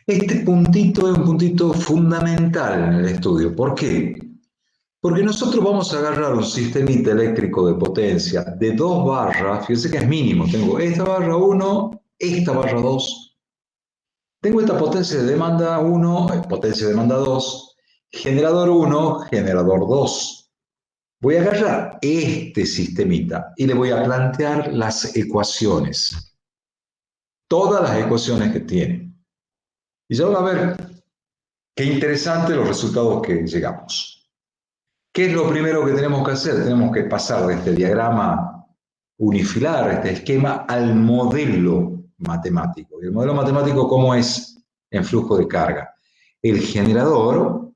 Este puntito es un puntito fundamental en el estudio. ¿Por qué? Porque nosotros vamos a agarrar un sistemita eléctrico de potencia de dos barras, fíjense que es mínimo, tengo esta barra uno, esta barra 2. Tengo esta potencia de demanda uno, potencia de demanda 2, generador uno, generador 2. Voy a agarrar este sistemita y le voy a plantear las ecuaciones, todas las ecuaciones que tiene. Y ya van a ver qué interesante los resultados que llegamos. ¿Qué es lo primero que tenemos que hacer? Tenemos que pasar de este diagrama unifilar, este esquema, al modelo matemático. ¿Y el modelo matemático cómo es en flujo de carga? El generador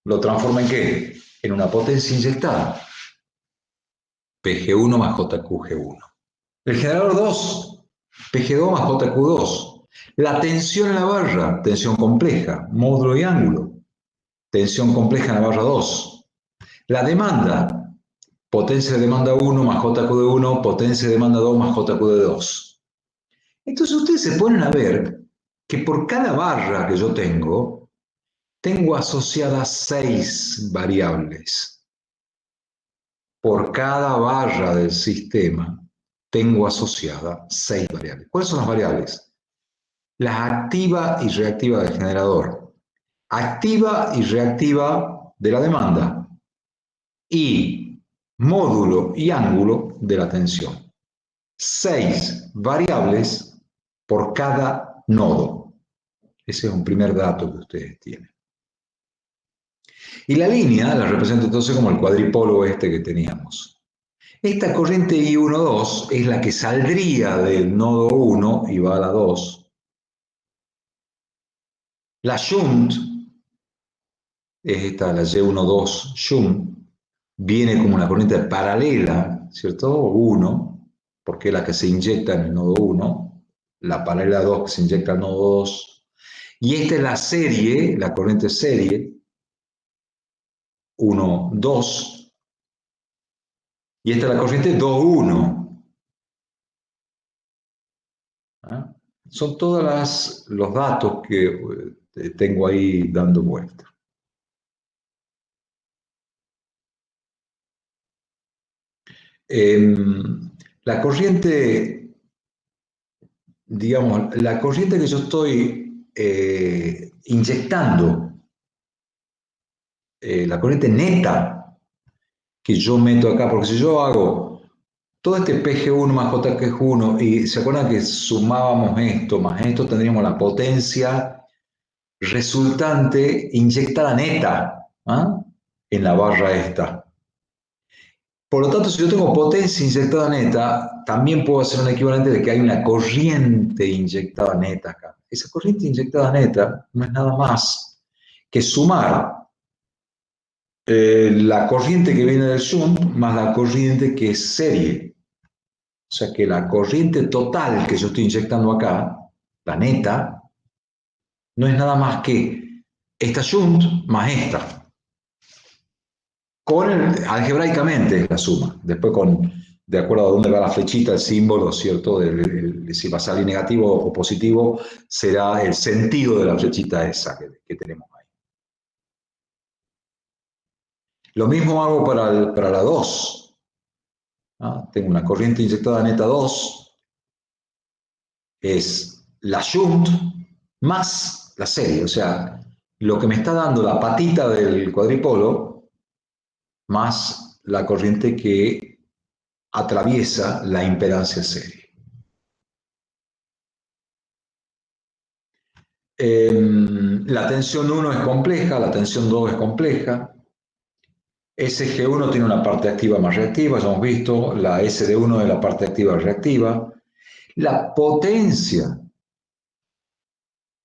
lo transforma en ¿qué? En una potencia inyectada, PG1 más JQG1. El generador 2, PG2 más JQ2. La tensión en la barra, tensión compleja, módulo y ángulo. Tensión compleja en la barra 2. La demanda, potencia de demanda 1 más JQ de 1, potencia de demanda 2 más JQ de 2. Entonces ustedes se ponen a ver que por cada barra que yo tengo asociadas 6 variables. Por cada barra del sistema tengo asociada 6 variables. ¿Cuáles son las variables? Las activa y reactiva del generador, activa y reactiva de la demanda y módulo y ángulo de la tensión. 6 variables por cada nodo. Ese es un primer dato que ustedes tienen. Y la línea la represento entonces como el cuadripolo este que teníamos. Esta corriente I12 es la que saldría del nodo 1 y va a la 2. La shunt es esta, la Y12 shunt, viene como una corriente paralela, ¿cierto? 1, porque es la que se inyecta en el nodo 1, la paralela 2 que se inyecta al nodo 2. Y esta es la serie, la corriente serie, 1, 2, y esta es la corriente 2, 1. ¿Ah? Son todos los datos que tengo ahí dando vuelta. Eh, la corriente, digamos, la corriente que yo estoy inyectando, la corriente neta que yo meto acá, porque si yo hago todo este PG1 más JQ1 y se acuerdan que sumábamos esto más esto, tendríamos la potencia resultante inyectada neta, ¿ah? En la barra esta. Por lo tanto, si yo tengo potencia inyectada neta, también puedo hacer un equivalente de que hay una corriente inyectada neta acá. Esa corriente inyectada neta no es nada más que sumar la corriente que viene del shunt más la corriente que es serie. O sea que la corriente total que yo estoy inyectando acá, la neta, no es nada más que esta shunt más esta. Algebraicamente es la suma. Después, de acuerdo a dónde va la flechita, el símbolo, ¿cierto? Si va a salir negativo o positivo, será el sentido de la flechita esa que tenemos ahí. Lo mismo hago para la 2. ¿Ah? Tengo una corriente inyectada neta 2, es la shunt más la serie, o sea, lo que me está dando la patita del cuadripolo más la corriente que atraviesa la impedancia serie. La tensión 1 es compleja, la tensión 2 es compleja. SG1 tiene una parte activa más reactiva, ya hemos visto, la SD1 es la parte activa reactiva. La potencia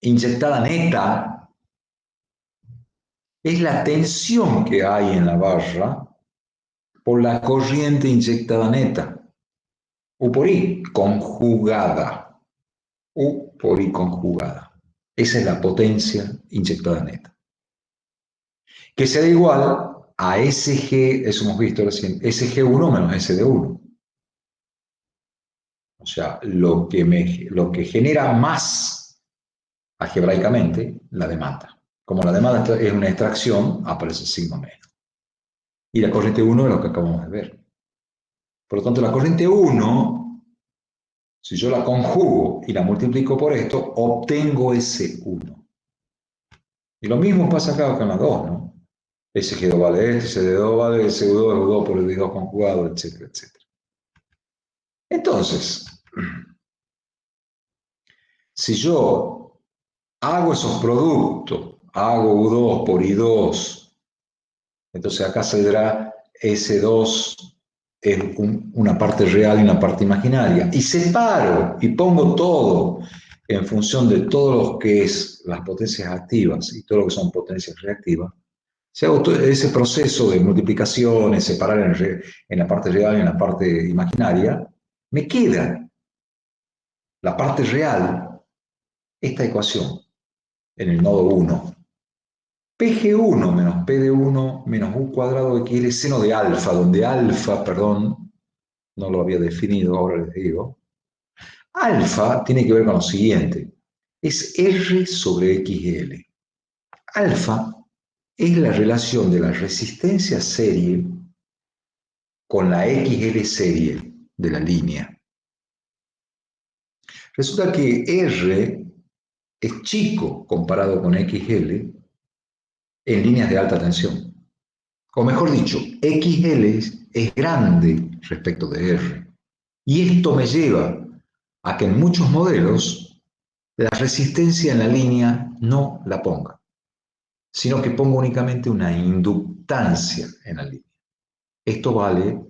inyectada neta es la tensión que hay en la barra por la corriente inyectada neta, U por I conjugada. U por I conjugada. Esa es la potencia inyectada neta. Que será igual a SG, eso hemos visto recién, SG1 menos SD1. O sea, lo que genera más algebraicamente, la demanda. Como la demanda es una extracción, aparece el signo menos. Y la corriente 1 es lo que acabamos de ver. Por lo tanto, la corriente 1, si yo la conjugo y la multiplico por esto, obtengo ese 1. Y lo mismo pasa acá con la 2, ¿no? SG2 vale este, CD2 vale SU2, U2 por el D2 conjugado, etcétera, etcétera. Entonces, si yo hago esos productos, hago U2 por I2, entonces acá saldrá S2 es una parte real y una parte imaginaria. Y separo y pongo todo en función de todo lo que es las potencias activas y todo lo que son potencias reactivas. Si hago todo ese proceso de multiplicación, separar en la parte real y en la parte imaginaria, me queda la parte real, esta ecuación, en el nodo 1. PG1 menos PD1 menos U cuadrado XL seno de alfa, donde alfa, perdón, no lo había definido, ahora les digo. Alfa tiene que ver con lo siguiente, es R sobre XL. Alfa es la relación de la resistencia serie con la XL serie de la línea. Resulta que R es chico comparado con XL en líneas de alta tensión. O mejor dicho, XL es grande respecto de R. Y esto me lleva a que en muchos modelos la resistencia en la línea no la ponga, sino que ponga únicamente una inductancia en la línea. Esto vale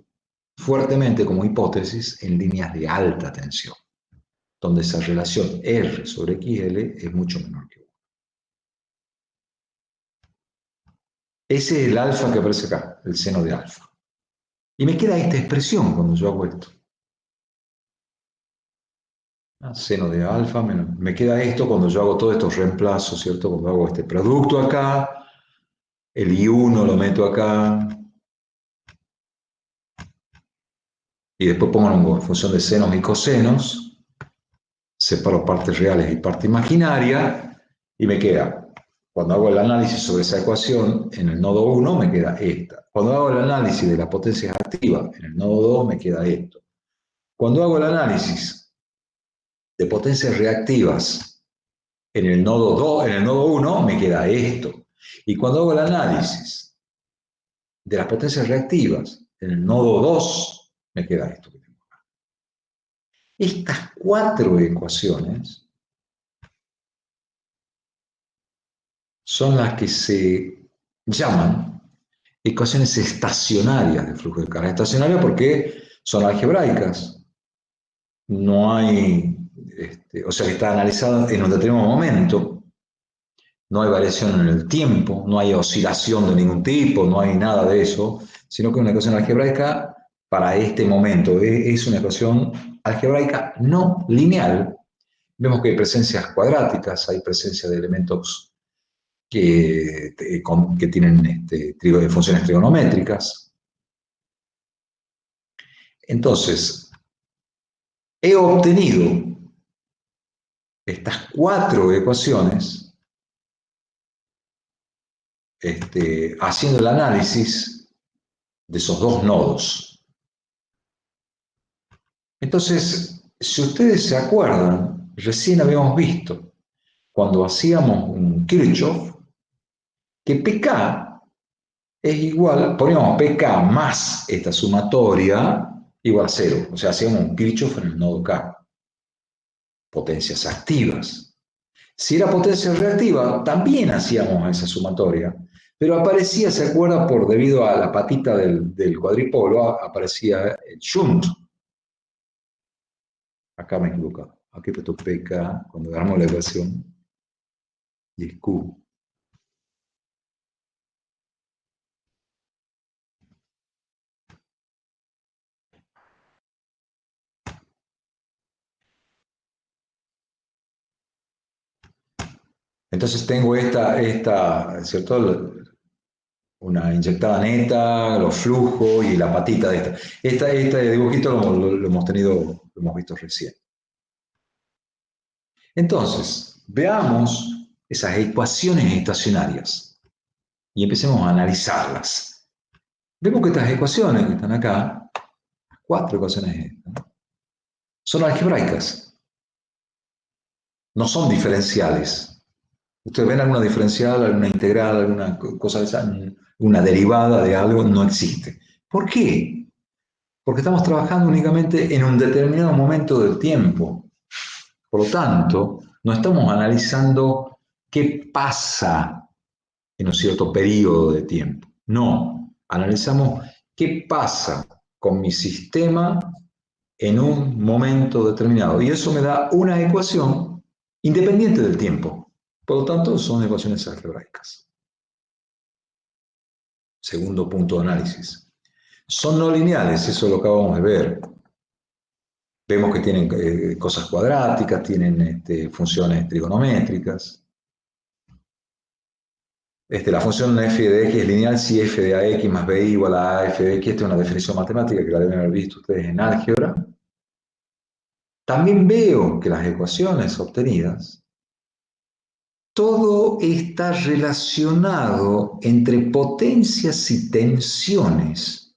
fuertemente como hipótesis en líneas de alta tensión, donde esa relación R sobre XL es mucho menor que 1. Ese es el alfa que aparece acá, el seno de alfa. Y me queda esta expresión cuando yo hago esto. Seno de alfa, me queda esto cuando yo hago todos estos reemplazos, ¿cierto? Cuando hago este producto acá, el I1 lo meto acá, y después pongo en función de senos y cosenos, separo partes reales y parte imaginaria, y me queda, cuando hago el análisis sobre esa ecuación, en el nodo 1 me queda esta. Cuando hago el análisis de las potencias activas, en el nodo 2 me queda esto. Cuando hago el análisis de potencias reactivas, en el nodo 2, en el nodo 1 me queda esto. Y cuando hago el análisis de las potencias reactivas, en el nodo 2 me queda esto que tengo acá. Estas 4 ecuaciones son las que se llaman ecuaciones estacionarias de flujo de carga. Estacionarias porque son algebraicas. No hay, o sea, que está analizada en un determinado momento. No hay variación en el tiempo, no hay oscilación de ningún tipo, no hay nada de eso, sino que es una ecuación algebraica para este momento. Es una ecuación algebraica no lineal. Vemos que hay presencias cuadráticas, hay presencia de elementos que tienen funciones trigonométricas. Entonces, he obtenido estas 4 ecuaciones haciendo el análisis de esos 2 nodos. Entonces, si ustedes se acuerdan, recién habíamos visto, cuando hacíamos un Kirchhoff, que PK es igual, poníamos PK más esta sumatoria igual a 0. O sea, hacíamos un Kirchhoff en el nodo K. Potencias activas. Si era potencia reactiva, también hacíamos esa sumatoria, pero aparecía, ¿se acuerda? Debido a la patita del cuadripolo, aparecía el shunt. Acá me he equivocado. Aquí he puesto PK cuando agarramos la ecuación y es Q. Entonces tengo ¿cierto? Una inyectada neta, los flujos y la patita de esta. Este dibujito lo hemos visto recién. Entonces, veamos esas ecuaciones estacionarias y empecemos a analizarlas. Vemos que estas ecuaciones que están acá, 4 ecuaciones estas, son algebraicas, no son diferenciales. Ustedes ven alguna diferencial, alguna integral, alguna cosa de esa, una derivada de algo, no existe. ¿Por qué? Porque estamos trabajando únicamente en un determinado momento del tiempo. Por lo tanto, no estamos analizando qué pasa en un cierto periodo de tiempo. No, analizamos qué pasa con mi sistema en un momento determinado. Y eso me da una ecuación independiente del tiempo. Por lo tanto, son ecuaciones algebraicas. Segundo punto de análisis. Son no lineales, eso lo acabamos de ver. Vemos que tienen cosas cuadráticas, tienen funciones trigonométricas. La función f de x es lineal si f de ax más b igual a f de x. Esta es una definición matemática que la deben haber visto ustedes en álgebra. También veo que las ecuaciones obtenidas, todo está relacionado entre potencias y tensiones.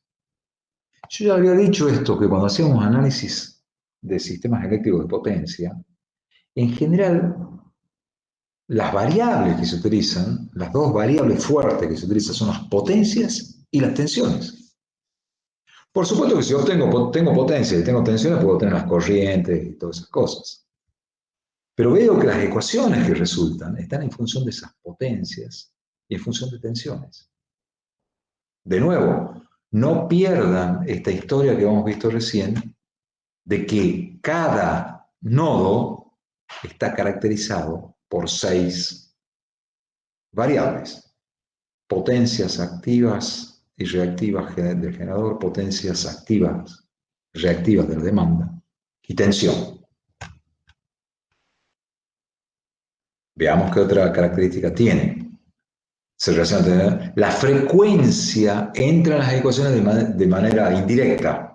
Yo ya había dicho esto, que cuando hacíamos análisis de sistemas eléctricos de potencia, en general las variables que se utilizan, las dos variables fuertes que se utilizan son las potencias y las tensiones. Por supuesto que si yo tengo potencias y tengo tensiones, puedo tener las corrientes y todas esas cosas. Pero veo que las ecuaciones que resultan están en función de esas potencias y en función de tensiones. De nuevo, no pierdan esta historia que hemos visto recién de que cada nodo está caracterizado por 6 variables. Potencias activas y reactivas del generador, potencias activas, reactivas de la demanda y tensión. Veamos qué otra característica tiene. Se relaciona la frecuencia entra en las ecuaciones de manera indirecta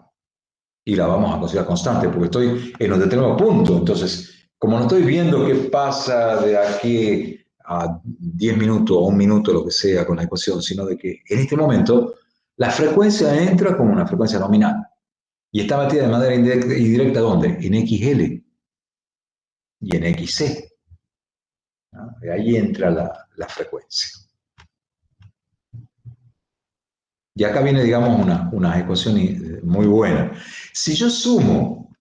y la vamos a considerar constante porque estoy en un determinado punto. Entonces, como no estoy viendo qué pasa de aquí a 10 minutos o 1 minuto, lo que sea, con la ecuación, sino de que en este momento la frecuencia entra como una frecuencia nominal y está metida de manera indirecta, ¿dónde? En XL y en XC. ¿No? Y ahí entra la frecuencia. Y acá viene, digamos, una ecuación muy buena. Si yo sumo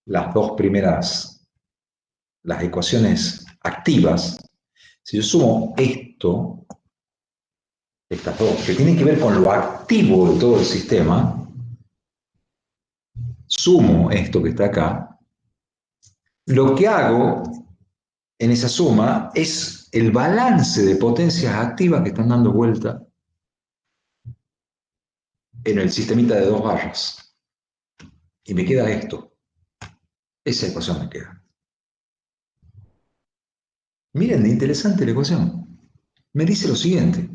las dos primeras, las ecuaciones activas, si yo sumo esto, estas dos, que tienen que ver con lo activo de todo el sistema, sumo esto que está acá, lo que hago en esa suma es el balance de potencias activas que están dando vuelta en el sistemita de 2 barras. Y me queda esto. Esa ecuación me queda. Miren, interesante la ecuación. Me dice lo siguiente.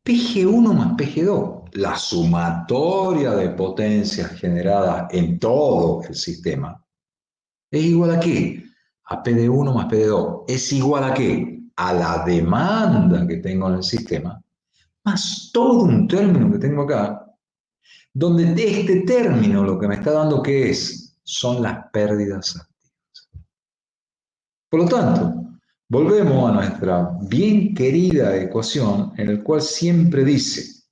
PG1 más PG2, la sumatoria de potencias generadas en todo el sistema, ¿es igual a qué? A PD1 más PD2. ¿Es igual a qué? A la demanda que tengo en el sistema, más todo un término que tengo acá, donde este término lo que me está dando, ¿qué es? Son las pérdidas activas. Por lo tanto, volvemos a nuestra bien querida ecuación en la cual siempre dice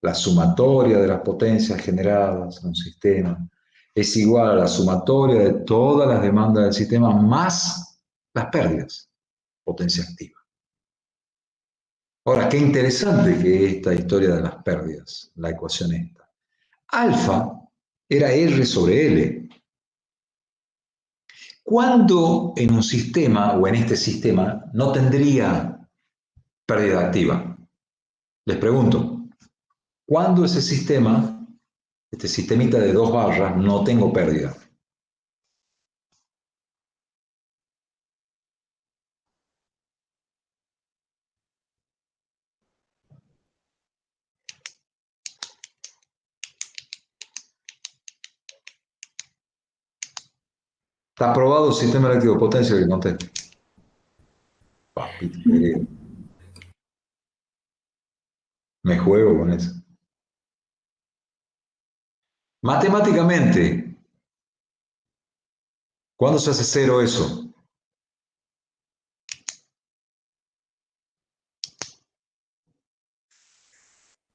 la sumatoria de las potencias generadas en un sistema es igual a la sumatoria de todas las demandas del sistema más las pérdidas, potencia activa. Ahora, qué interesante que esta historia de las pérdidas, la ecuación esta. Alfa era R sobre L. ¿Cuándo en un sistema o en este sistema no tendría pérdida activa? Les pregunto, ¿cuándo ese sistema, este sistemita de 2 barras, no tengo pérdida? Está aprobado el sistema eléctrico de potencia que conteste. Papito querido. Me juego con eso. Matemáticamente, ¿cuándo se hace cero eso?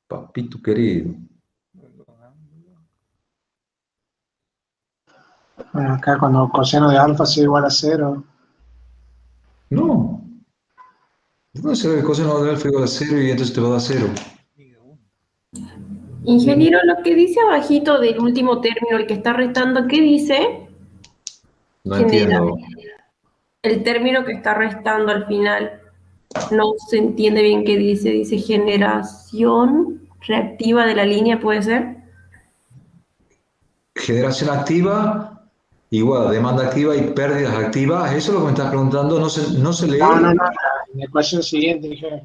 Papito querido. Bueno, acá cuando coseno de alfa sea igual a 0. No. ¿Dónde se ve el coseno de alfa igual a cero y entonces te va a dar cero? Ingeniero, lo que dice abajito del último término, el que está restando, ¿qué dice? No Genera. entiendo. El término que está restando al final no se entiende bien qué dice. Dice generación reactiva de la línea, ¿puede ser? Generación activa igual a demanda activa y pérdidas activas. Eso es lo que me estás preguntando. No se No, lee. en la ecuación siguiente dije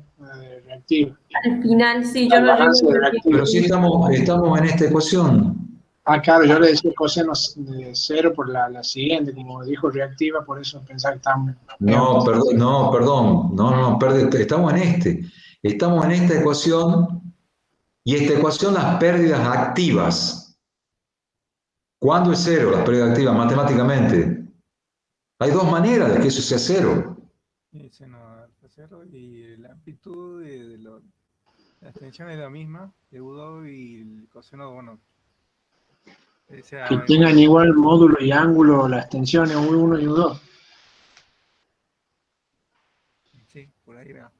reactivo. Al final, sí, yo El no llego balance de a reactivo. Pero sí estamos en esta ecuación. Ah, claro, yo le decía coseno de 0 por la siguiente, como dijo reactiva, por eso pensaba que estaban No, perdón, no, perdón. No, estamos en este. Estamos en esta ecuación y esta ecuación las pérdidas activas. ¿Cuándo es cero las pérdidas activas matemáticamente? Hay dos maneras de que eso sea cero. Y seno alfa cero y la amplitud la extensión es la misma de U2 y el coseno, bueno, sea que igual tengan a igual módulo y ángulo, las tensiones U1 y U2. sí, por ahí va.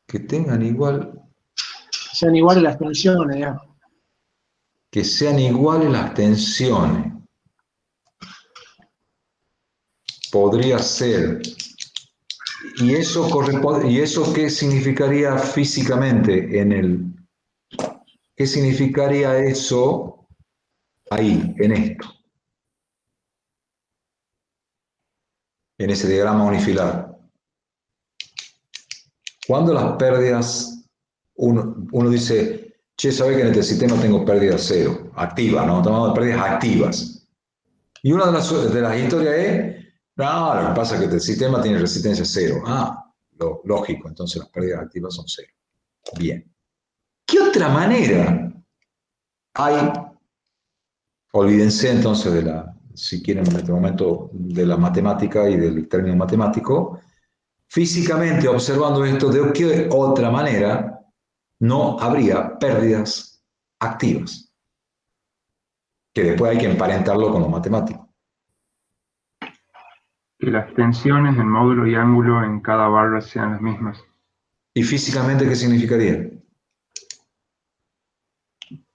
Que tengan igual, Que sean iguales las tensiones, digamos. que sean iguales las tensiones. Podría ser. ¿Y eso qué significaría físicamente qué significaría eso ahí, en esto, en ese diagrama unifilar? Cuando las pérdidas, uno dice, che, ¿sabe que en este sistema tengo pérdida cero? Activa, ¿no? Estamos hablando de pérdidas activas. Y una de las historias es, no, lo que pasa es que este sistema tiene resistencia cero. Ah, lógico, entonces las pérdidas activas son cero. Bien. ¿Qué otra manera hay? Olvídense entonces si quieren en este momento, de la matemática y del término matemático. Físicamente, observando esto, ¿de qué otra manera no habría pérdidas activas? Que después hay que emparentarlo con lo matemático. Que las tensiones en módulo y ángulo en cada barra sean las mismas. ¿Y físicamente qué significaría?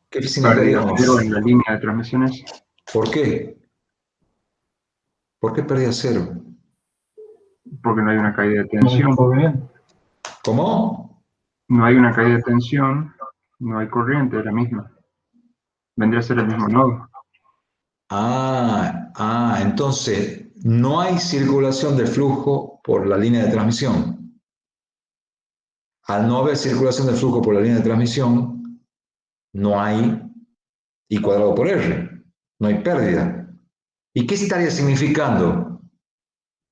¿Qué significaría Pérdida con cero eso? en la línea de transmisiones, ¿Por qué? ¿Por qué pérdida cero? porque no hay una caída de tensión. ¿Cómo? No hay una caída de tensión, no hay corriente, es la misma. Vendría a ser el mismo nodo. Entonces no hay circulación de flujo por la línea de transmisión. Al no haber circulación de flujo por la línea de transmisión, no hay I cuadrado por R, no hay pérdida. ¿Y qué estaría significando?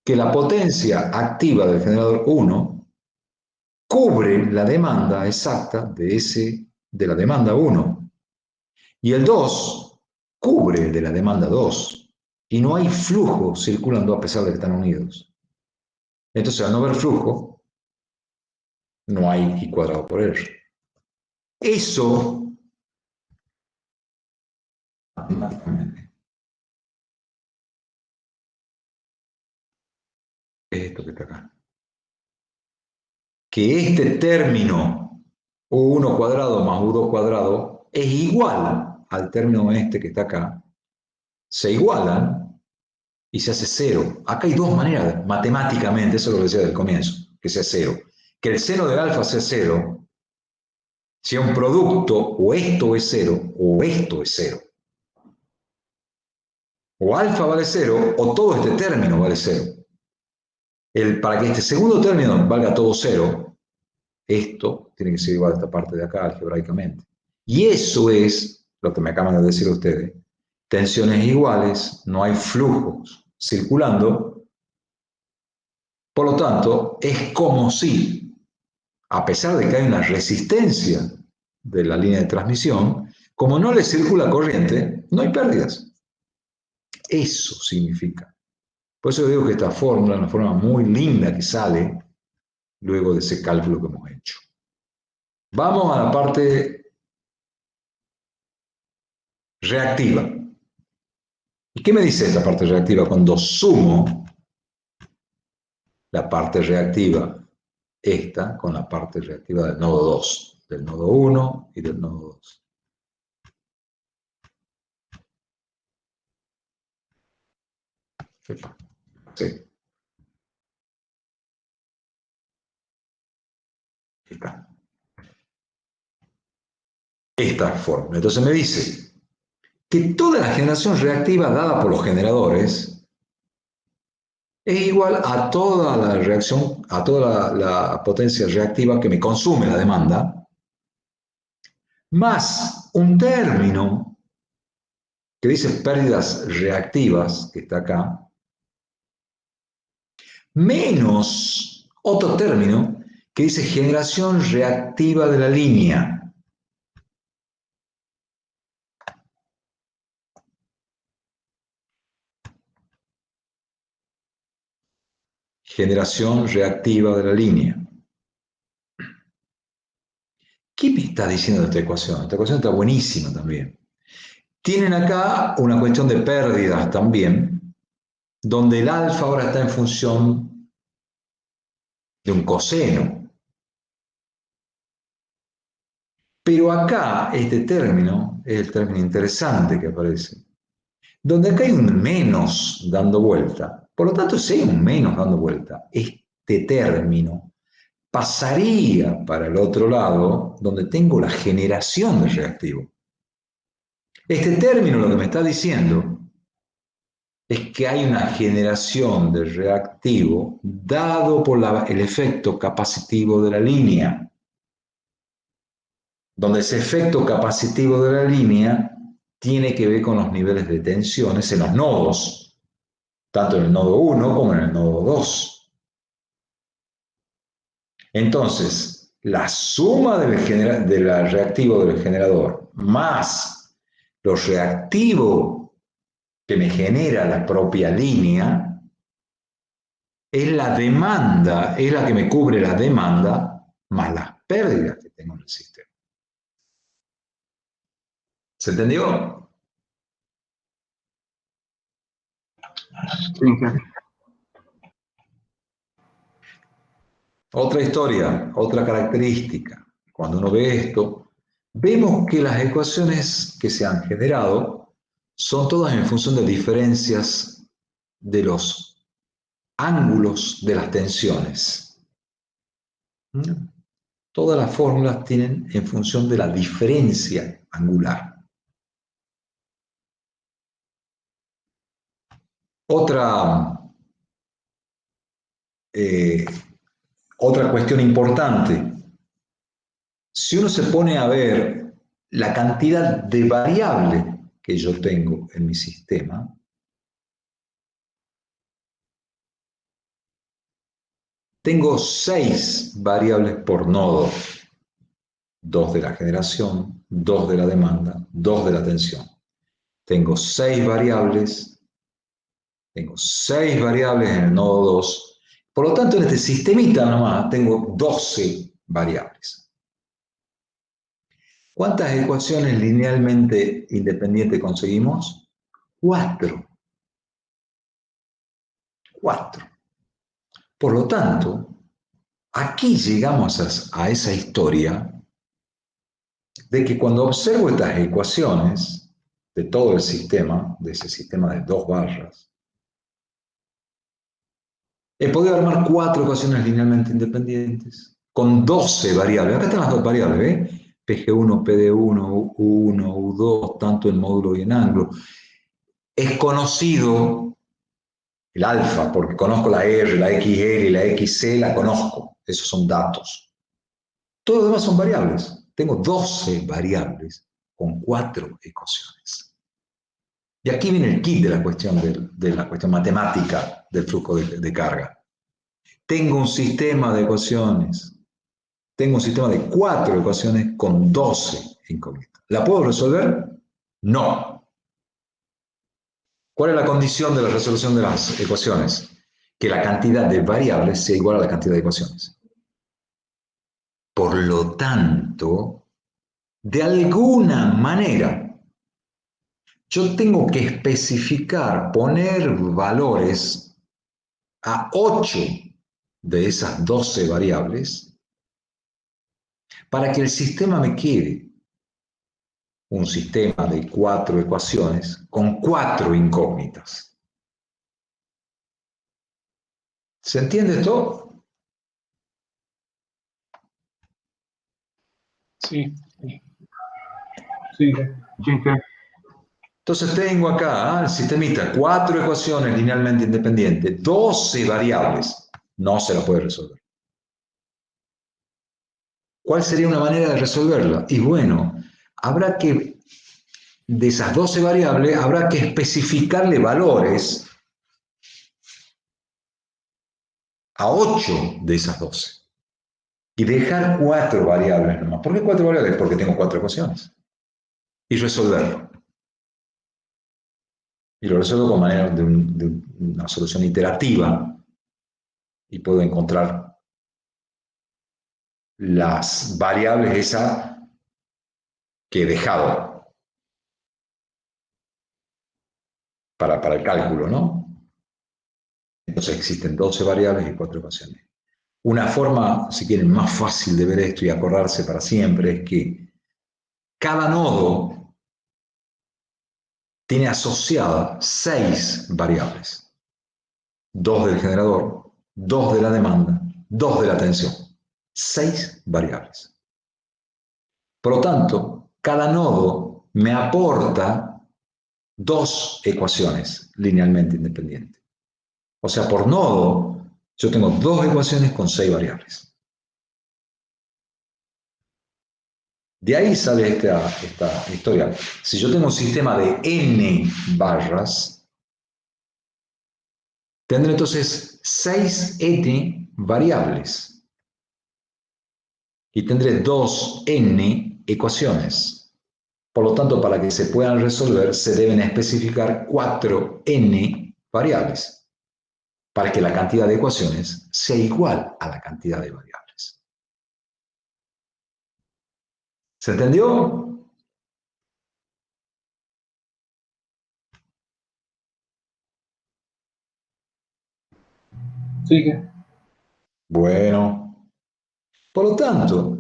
Que la potencia activa del generador 1 cubre la demanda exacta de la demanda 1. Y el 2 cubre de la demanda 2. Y no hay flujo circulando a pesar de que están unidos. Entonces, al no haber flujo, no hay I cuadrado por R. Eso, matemáticamente, es esto que está acá. Que este término U1 cuadrado más U2 cuadrado es igual al término este que está acá, se igualan y se hace cero. Acá hay dos maneras, matemáticamente, eso es lo que decía del comienzo, que sea cero. Que el seno de alfa sea cero, sea un producto, o esto es cero, o esto es cero. O alfa vale cero, o todo este término vale cero. Para que este segundo término valga todo cero, esto tiene que ser igual a esta parte de acá algebraicamente. Y eso es lo que me acaban de decir ustedes, tensiones iguales, no hay flujos circulando. Por lo tanto, es como si, a pesar de que hay una resistencia de la línea de transmisión, como no le circula corriente, no hay pérdidas. Eso significa. Por eso digo que esta fórmula es una forma muy linda que sale luego de ese cálculo que hemos hecho. Vamos a la parte reactiva. ¿Y qué me dice esta parte reactiva cuando sumo la parte reactiva esta con la parte reactiva del nodo 2, del nodo 1 y del nodo 2? Sí. Está. Esta fórmula. Entonces me dice que toda la generación reactiva dada por los generadores es igual a toda la reacción, a toda la potencia reactiva que me consume la demanda, más un término que dice pérdidas reactivas, que está acá, menos otro término que dice generación reactiva de la línea. Generación reactiva de la línea. ¿Qué me está diciendo esta ecuación? Esta ecuación está buenísima también. Tienen acá una cuestión de pérdidas también, donde el alfa ahora está en función de un coseno. Pero acá este término es el término interesante que aparece, donde acá hay un menos dando vuelta. Por lo tanto, si hay un menos dando vuelta, este término pasaría para el otro lado, donde tengo la generación de reactivo. Este término lo que me está diciendo es que hay una generación de reactivo dado por el efecto capacitivo de la línea, donde ese efecto capacitivo de la línea tiene que ver con los niveles de tensiones en los nodos, tanto en el nodo 1 como en el nodo 2. Entonces, la suma del reactivo del generador más los reactivos que me genera la propia línea es la demanda, es la que me cubre la demanda más las pérdidas que tengo en el sistema. ¿Se entendió? Sí, claro. Otra historia, otra característica. Cuando uno ve esto, vemos que las ecuaciones que se han generado son todas en función de diferencias de los ángulos de las tensiones. Todas las fórmulas tienen en función de la diferencia angular. Otra cuestión importante. Si uno se pone a ver la cantidad de variables que yo tengo en mi sistema, tengo 6 variables por nodo. 2 de la generación, 2 de la demanda, 2 de la tensión. Tengo 6 variables. Tengo 6 variables en el nodo 2. Por lo tanto, en este sistemita nomás tengo 12 variables. ¿Cuántas ecuaciones linealmente independientes conseguimos? 4. 4. Por lo tanto, aquí llegamos a esa historia de que cuando observo estas ecuaciones de todo el sistema, de ese sistema de 2 barras, he podido armar 4 ecuaciones linealmente independientes con 12 variables. Acá están las 2 variables, ¿ves? PG1, PD1, U1, U2, tanto en módulo y en ángulo. Es conocido el alfa, porque conozco la R, la XL y la XC, la conozco. Esos son datos. Todo lo demás son variables. Tengo 12 variables con 4 ecuaciones. Y aquí viene el kit de la cuestión, de la cuestión matemática del flujo de carga. Tengo un sistema de ecuaciones. Tengo un sistema de 4 ecuaciones con 12 incógnitas. ¿La puedo resolver? No. ¿Cuál es la condición de la resolución de las ecuaciones? Que la cantidad de variables sea igual a la cantidad de ecuaciones. Por lo tanto, de alguna manera, yo tengo que especificar, poner valores a 8 de esas 12 variables para que el sistema me quede un sistema de 4 ecuaciones con 4 incógnitas. ¿Se entiende esto? Sí. Sí, sí. Entonces tengo acá el sistemita, 4 ecuaciones linealmente independientes, 12 variables. No se la puede resolver. ¿Cuál sería una manera de resolverla? Y bueno, habrá que, de esas 12 variables, habrá que especificarle valores a 8 de esas 12. Y dejar 4 variables nomás. ¿Por qué 4 variables? Porque tengo 4 ecuaciones. Y resolverlo. Y lo resuelvo con manera de una solución iterativa. Y puedo encontrar las variables esas que he dejado para el cálculo, ¿no? Entonces existen 12 variables y 4 ecuaciones. Una forma, si quieren, más fácil de ver esto y acordarse para siempre es que cada nodo tiene asociadas 6 variables. 2 del generador, 2 de la demanda, 2 de la tensión. 6 variables. Por lo tanto, cada nodo me aporta 2 ecuaciones linealmente independientes. O sea, por nodo, yo tengo 2 ecuaciones con 6 variables. De ahí sale esta historia. Si yo tengo un sistema de n barras, tendré entonces 6n variables. Y tendré 2n ecuaciones. Por lo tanto, para que se puedan resolver, se deben especificar 4n variables, para que la cantidad de ecuaciones sea igual a la cantidad de variables. ¿Se entendió? Sigue. Bueno, por lo tanto,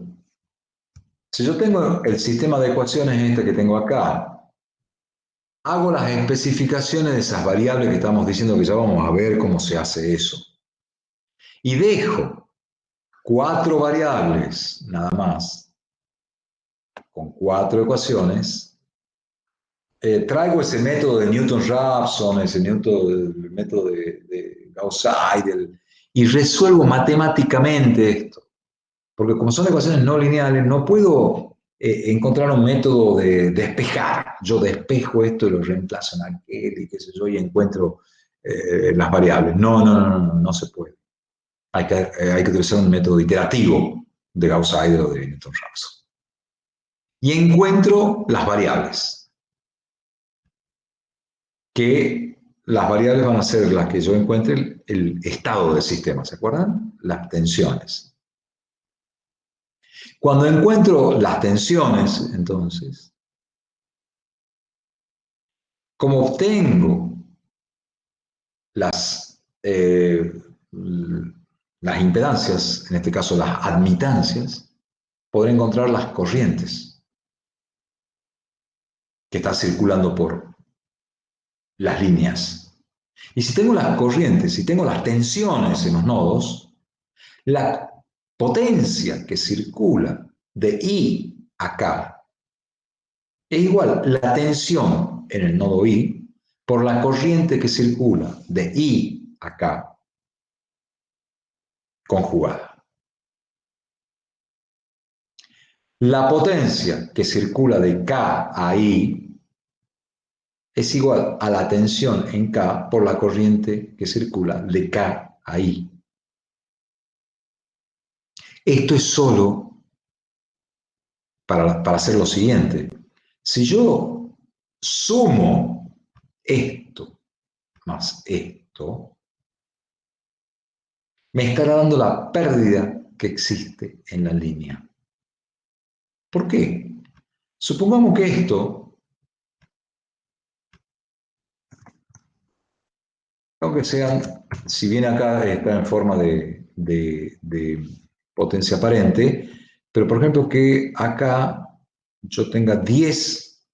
si yo tengo el sistema de ecuaciones este que tengo acá, hago las especificaciones de esas variables que estamos diciendo que ya vamos a ver cómo se hace eso. Y dejo 4 variables, nada más, con 4 ecuaciones. Traigo ese método de Newton-Raphson, ese método de Gauss-Seidel, y resuelvo matemáticamente esto. Porque como son ecuaciones no lineales, no puedo encontrar un método de despejar. Yo despejo esto y lo reemplazo en aquel y qué sé yo, y encuentro las variables. No se puede. Hay que utilizar un método iterativo de Gauss-Seidel o de Newton-Raphson. Y encuentro las variables. Que las variables van a ser las que yo encuentre el estado del sistema, ¿se acuerdan? Las tensiones. Cuando encuentro las tensiones, entonces, como obtengo las impedancias, en este caso las admitancias, podré encontrar las corrientes que están circulando por las líneas. Y si tengo las corrientes, si tengo las tensiones en los nodos, la potencia que circula de I a K es igual la tensión en el nodo I por la corriente que circula de I a K conjugada. La potencia que circula de K a I es igual a la tensión en K por la corriente que circula de K a I. Esto es solo para hacer lo siguiente. Si yo sumo esto más esto, me estará dando la pérdida que existe en la línea. ¿Por qué? Supongamos que esto, aunque sean, si bien acá está en forma de potencia aparente, pero por ejemplo que acá yo tenga 10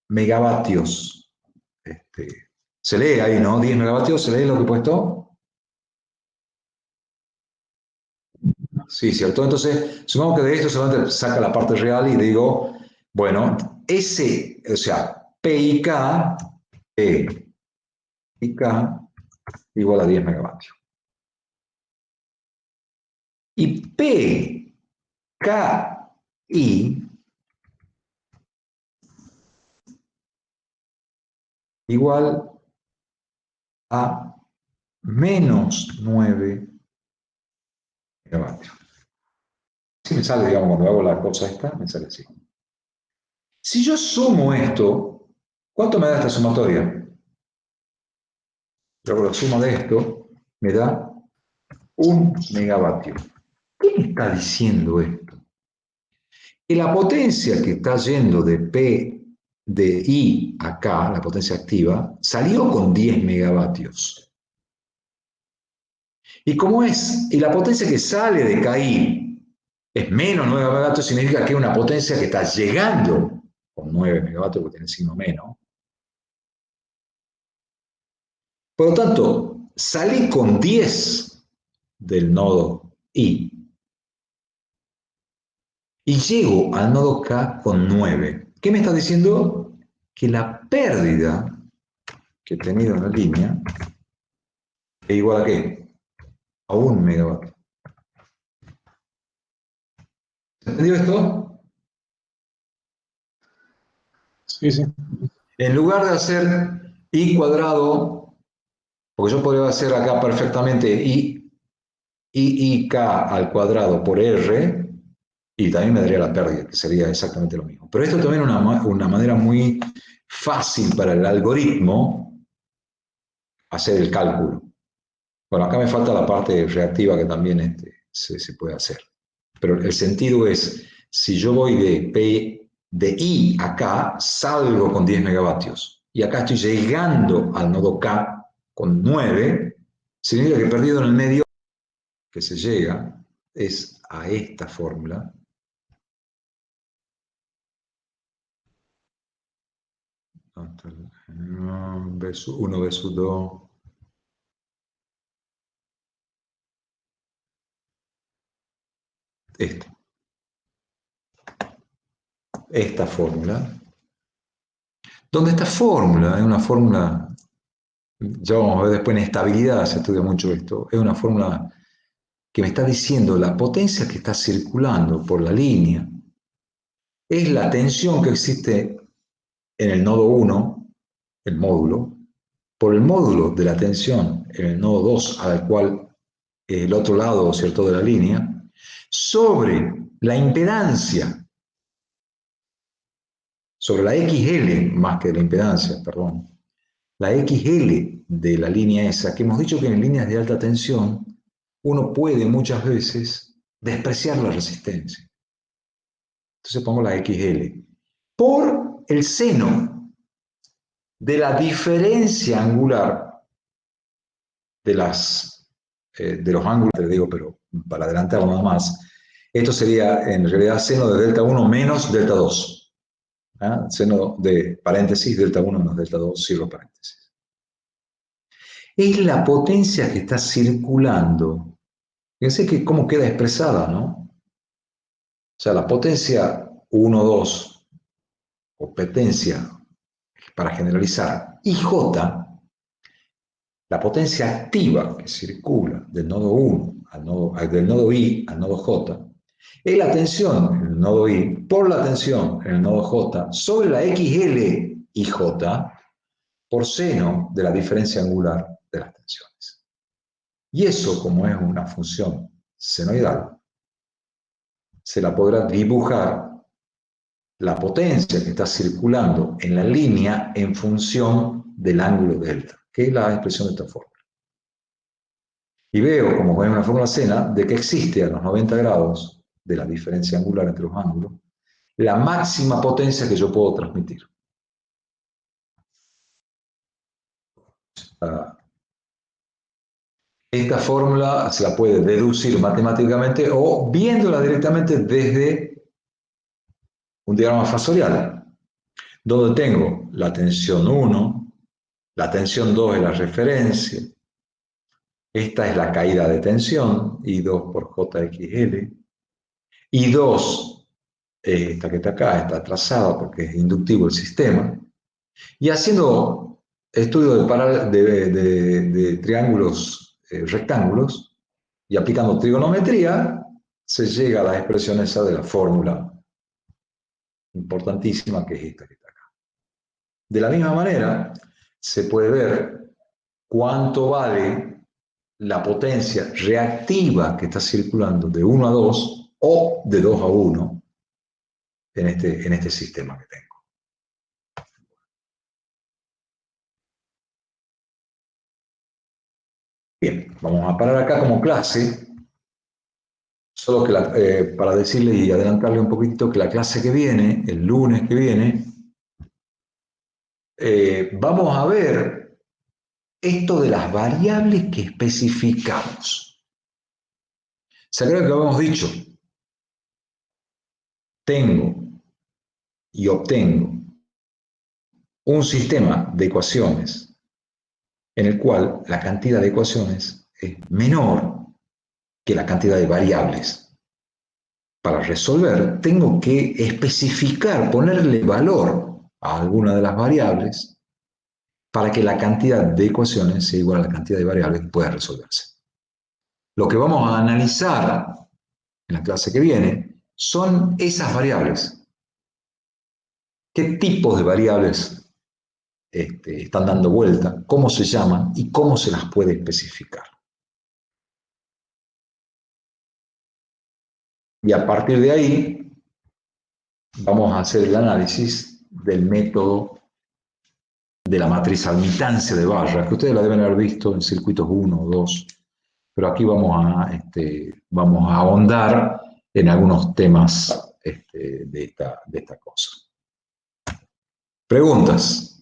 megavatios. Se lee ahí, ¿no? 10 megavatios, ¿se lee lo que he puesto? Sí, cierto. Entonces, supongamos que de esto solamente saca la parte real y digo, bueno, o sea, P y K igual a 10 megavatios. Y P, K, I igual a menos 9 megavatios. Si me sale, digamos, cuando hago la cosa esta, me sale así. Si yo sumo esto, ¿cuánto me da esta sumatoria? Yo hago la suma de esto, me da 1 megavatio. ¿Qué me está diciendo esto? Que la potencia que está yendo de P de I a K, la potencia activa, salió con 10 megavatios. Y la potencia que sale de KI es menos 9 megavatios, significa que es una potencia que está llegando con 9 megavatios, porque tiene el signo menos. Por lo tanto, salí con 10 del nodo I y llego al nodo K con 9. ¿Qué me está diciendo? Que la pérdida que he tenido en la línea es igual a ¿qué? A 1 megavatio. ¿Se entendió esto? Sí, sí. En lugar de hacer I cuadrado, porque yo podría hacer acá perfectamente IK al cuadrado por R, y también me daría la pérdida, que sería exactamente lo mismo. Pero esto también es una manera muy fácil para el algoritmo hacer el cálculo. Bueno, acá me falta la parte reactiva que también se puede hacer. Pero el sentido es, si yo voy de I a K, salgo con 10 megavatios. Y acá estoy llegando al nodo K con 9, significa que he perdido en el medio, que se llega, es a esta fórmula. 1 versus 2. Esta fórmula. Donde esta fórmula es una fórmula, ya vamos a ver después en estabilidad, se estudia mucho esto, es una fórmula que me está diciendo la potencia que está circulando por la línea es la tensión que existe en el nodo 1, el módulo, por el módulo de la tensión en el nodo 2, al cual es el otro lado, ¿cierto?, de la línea, sobre la impedancia, sobre la XL, más que la impedancia, perdón, la XL de la línea esa, que hemos dicho que en líneas de alta tensión uno puede muchas veces despreciar la resistencia. Entonces pongo la XL por el seno de la diferencia angular de los ángulos, te digo, pero para adelantarlo nada más, esto sería en realidad seno de delta 1 menos delta 2. ¿Ah? Seno de paréntesis, delta 1 menos delta 2, cierro paréntesis. Es la potencia que está circulando. Fíjense que cómo queda expresada, ¿no? O sea, la potencia 1, 2, o potencia, para generalizar, IJ, la potencia activa que circula del nodo 1 del nodo I al nodo J, es la tensión en el nodo I por la tensión en el nodo J sobre la XL IJ, por seno de la diferencia angular de las tensiones. Y eso, como es una función senoidal, se la podrá dibujar la potencia que está circulando en la línea en función del ángulo delta, que es la expresión de esta fórmula. Y veo, como es una fórmula sena, de que existe a los 90 grados de la diferencia angular entre los ángulos, la máxima potencia que yo puedo transmitir. Esta fórmula se la puede deducir matemáticamente o viéndola directamente desde un diagrama fasorial, donde tengo la tensión 1, la tensión 2 es la referencia, esta es la caída de tensión, I2 por JXL, I2, esta que está acá, está trazada porque es inductivo el sistema, y haciendo estudio de triángulos rectángulos y aplicando trigonometría, se llega a la expresión esa de la fórmula importantísima que es esta que está acá. De la misma manera, se puede ver cuánto vale la potencia reactiva que está circulando de 1 a 2 o de 2 a 1 en este sistema que tengo. Bien, vamos a parar acá como clase, solo que para decirle y adelantarle un poquito que la clase que viene, el lunes que viene, vamos a ver esto de las variables que especificamos. ¿Se acuerdan que lo habíamos dicho? Tengo y obtengo un sistema de ecuaciones en el cual la cantidad de ecuaciones es menor que la cantidad de variables. Para resolver, tengo que especificar, ponerle valor a alguna de las variables para que la cantidad de ecuaciones sea igual a la cantidad de variables que pueda resolverse. Lo que vamos a analizar en la clase que viene son esas variables. ¿Qué tipos de variables están dando vuelta? ¿Cómo se llaman? ¿Y cómo se las puede especificar? Y a partir de ahí vamos a hacer el análisis del método de la matriz admitancia de barra, que ustedes la deben haber visto en circuitos 1 o 2, pero aquí vamos a ahondar en algunos temas de esta cosa. ¿Preguntas?